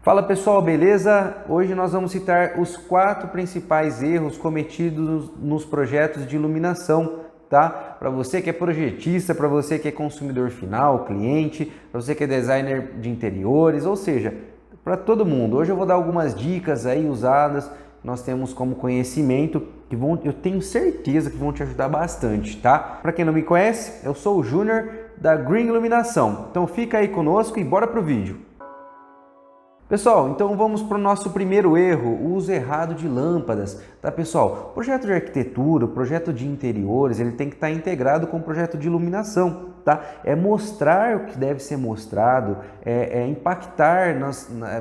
Fala pessoal, beleza? Hoje nós vamos citar os 4 principais erros cometidos nos projetos de iluminação, tá? Para você que é projetista, para você que é consumidor final, cliente, para você que é designer de interiores, ou seja, para todo mundo. Hoje eu vou dar algumas dicas aí usadas, que nós temos como conhecimento, que eu tenho certeza que vão te ajudar bastante, tá? Para quem não me conhece, eu sou o Júnior da Green Iluminação. Então fica aí conosco e bora pro vídeo. Pessoal, então vamos para o nosso primeiro erro, o uso errado de lâmpadas, tá pessoal? O projeto de arquitetura, o projeto de interiores, ele tem que estar integrado com o projeto de iluminação, tá? É mostrar o que deve ser mostrado, impactar,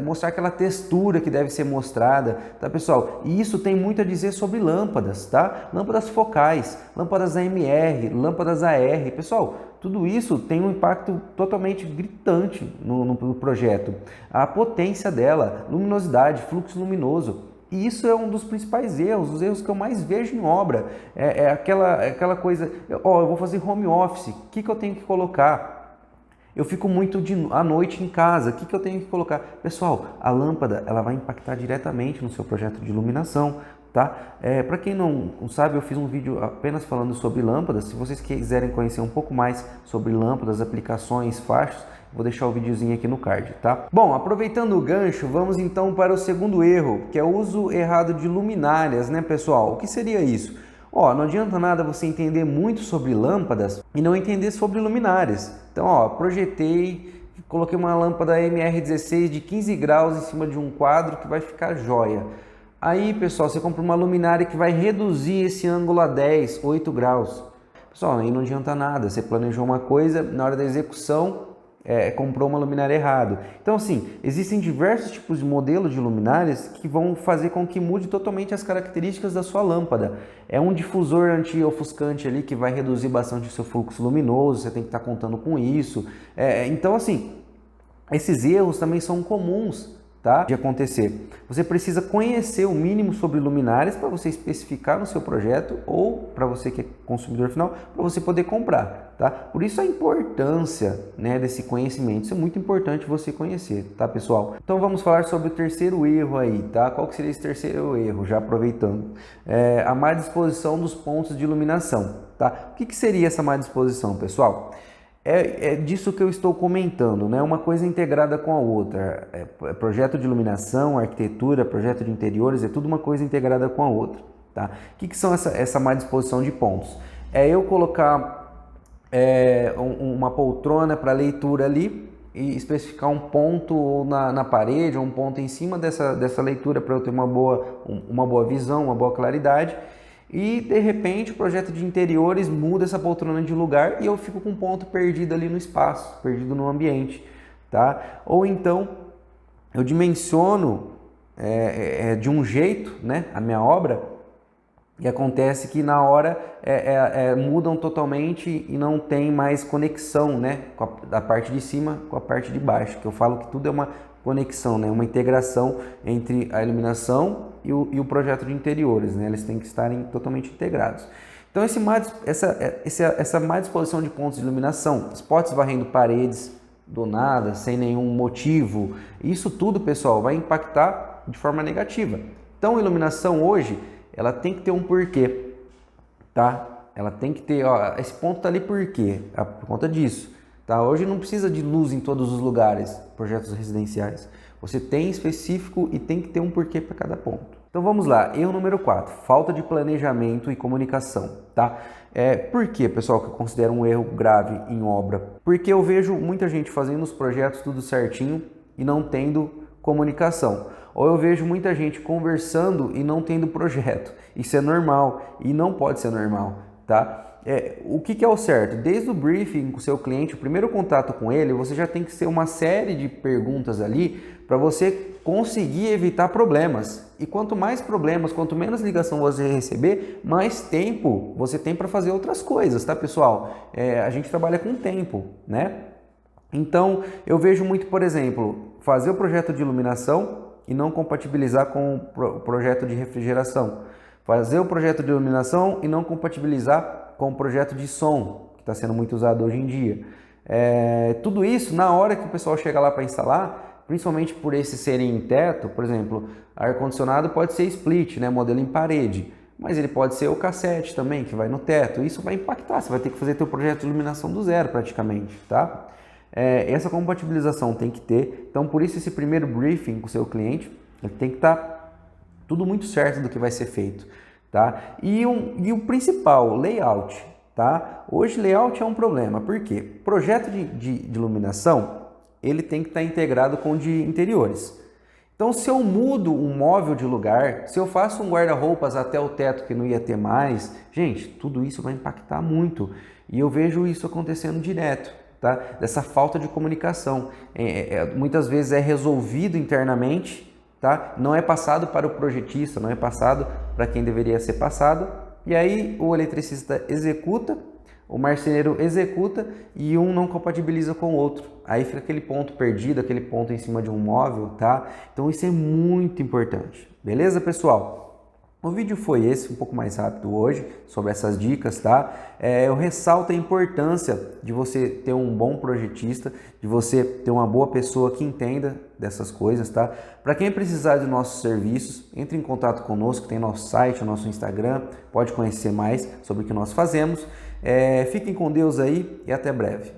mostrar aquela textura que deve ser mostrada, tá pessoal? E isso tem muito a dizer sobre lâmpadas, tá? Lâmpadas focais, lâmpadas AMR, lâmpadas AR, pessoal. Tudo isso tem um impacto totalmente gritante no projeto. A potência dela, luminosidade, fluxo luminoso. E isso é um dos principais erros, os erros que eu mais vejo em obra. Aquela coisa, eu vou fazer home office, o que eu tenho que colocar? Eu fico muito à noite em casa, o que eu tenho que colocar? Pessoal, a lâmpada ela vai impactar diretamente no seu projeto de iluminação. Tá? Para quem não sabe, eu fiz um vídeo apenas falando sobre lâmpadas. Se vocês quiserem conhecer um pouco mais sobre lâmpadas, aplicações, faixas, vou deixar o videozinho aqui no card, tá? Bom, aproveitando o gancho, vamos então para o segundo erro, que é o uso errado de luminárias, né, pessoal? O que seria isso? Não adianta nada você entender muito sobre lâmpadas e não entender sobre luminárias. Então, projetei, coloquei uma lâmpada MR16 de 15 graus em cima de um quadro que vai ficar joia. Aí, pessoal, você compra uma luminária que vai reduzir esse ângulo a 10, 8 graus. Pessoal, aí não adianta nada. Você planejou uma coisa, na hora da execução, comprou uma luminária errado. Então, assim, existem diversos tipos de modelos de luminárias que vão fazer com que mude totalmente as características da sua lâmpada. É um difusor anti-ofuscante ali que vai reduzir bastante o seu fluxo luminoso, você tem que estar contando com isso. Então, assim, esses erros também são comuns, tá, de acontecer. Você precisa conhecer o mínimo sobre luminárias para você especificar no seu projeto ou para você que é consumidor final, para você poder comprar, tá? Por isso a importância, né, desse conhecimento. Isso é muito importante você conhecer, tá, pessoal? Então vamos falar sobre o terceiro erro aí, tá? Qual que seria esse terceiro erro? Já aproveitando, a má disposição dos pontos de iluminação, tá? O que seria essa má disposição, pessoal? É disso que eu estou comentando, né? Uma coisa integrada com a outra. Projeto de iluminação, arquitetura, projeto de interiores, é tudo uma coisa integrada com a outra, tá? O que são essa má disposição de pontos? É eu colocar uma poltrona para leitura ali e especificar um ponto na parede ou um ponto em cima dessa leitura para eu ter uma boa visão, uma boa claridade. E de repente o projeto de interiores muda essa poltrona de lugar e eu fico com um ponto perdido ali no espaço, perdido no ambiente, tá? Ou então eu dimensiono de um jeito, né, a minha obra, e acontece que na hora mudam totalmente e não tem mais conexão, né, da parte de cima com a parte de baixo, que eu falo que tudo é uma conexão, né, uma integração entre a iluminação e o projeto de interiores, né, eles têm que estarem totalmente integrados. Então essa má disposição de pontos de iluminação, spots varrendo paredes do nada, sem nenhum motivo, isso tudo, pessoal, vai impactar de forma negativa. Então a iluminação hoje, ela tem que ter um porquê, tá? Ela tem que ter, esse ponto tá ali por quê? Por conta disso, tá? Hoje não precisa de luz em todos os lugares, projetos residenciais. Você tem específico e tem que ter um porquê para cada ponto. Então vamos lá, erro número 4, falta de planejamento e comunicação, tá? Por que, pessoal, que eu considero um erro grave em obra? Porque eu vejo muita gente fazendo os projetos tudo certinho e não tendo comunicação. Ou eu vejo muita gente conversando e não tendo projeto. Isso é normal e não pode ser normal, tá? O que é o certo? Desde o briefing com o seu cliente, o primeiro contato com ele, você já tem que ser uma série de perguntas ali para você conseguir evitar problemas. E quanto mais problemas, quanto menos ligação você receber, mais tempo você tem para fazer outras coisas, tá, pessoal? A gente trabalha com tempo, né? Então, eu vejo muito, por exemplo, fazer o projeto de iluminação e não compatibilizar com o projeto de refrigeração. Fazer o projeto de iluminação e não compatibilizar com o projeto de som, que está sendo muito usado hoje em dia. Tudo isso, na hora que o pessoal chega lá para instalar, principalmente por esses serem em teto. Por exemplo, ar-condicionado pode ser split, né, modelo em parede, mas ele pode ser o cassete também, que vai no teto. Isso vai impactar, você vai ter que fazer teu projeto de iluminação do zero praticamente, tá? Essa compatibilização tem que ter, então por isso esse primeiro briefing com o seu cliente, ele tem que estar tudo muito certo do que vai ser feito, tá? E o principal, layout, tá? Hoje layout é um problema, por quê? Projeto de iluminação, ele tem que estar integrado com o de interiores. Então, se eu mudo um móvel de lugar, se eu faço um guarda-roupas até o teto que não ia ter mais, gente, tudo isso vai impactar muito. E eu vejo isso acontecendo direto, tá? Dessa falta de comunicação. Muitas vezes é resolvido internamente, tá? Não é passado para o projetista, não é passado para quem deveria ser passado. E aí o eletricista executa, o marceneiro executa e um não compatibiliza com o outro. Aí fica aquele ponto perdido, aquele ponto em cima de um móvel, tá? Então isso é muito importante. Beleza, pessoal? O vídeo foi esse, um pouco mais rápido hoje, sobre essas dicas, tá? Eu ressalto a importância de você ter um bom projetista, de você ter uma boa pessoa que entenda dessas coisas, tá? Para quem precisar de nossos serviços, entre em contato conosco, tem nosso site, o nosso Instagram, pode conhecer mais sobre o que nós fazemos. Fiquem com Deus aí e até breve.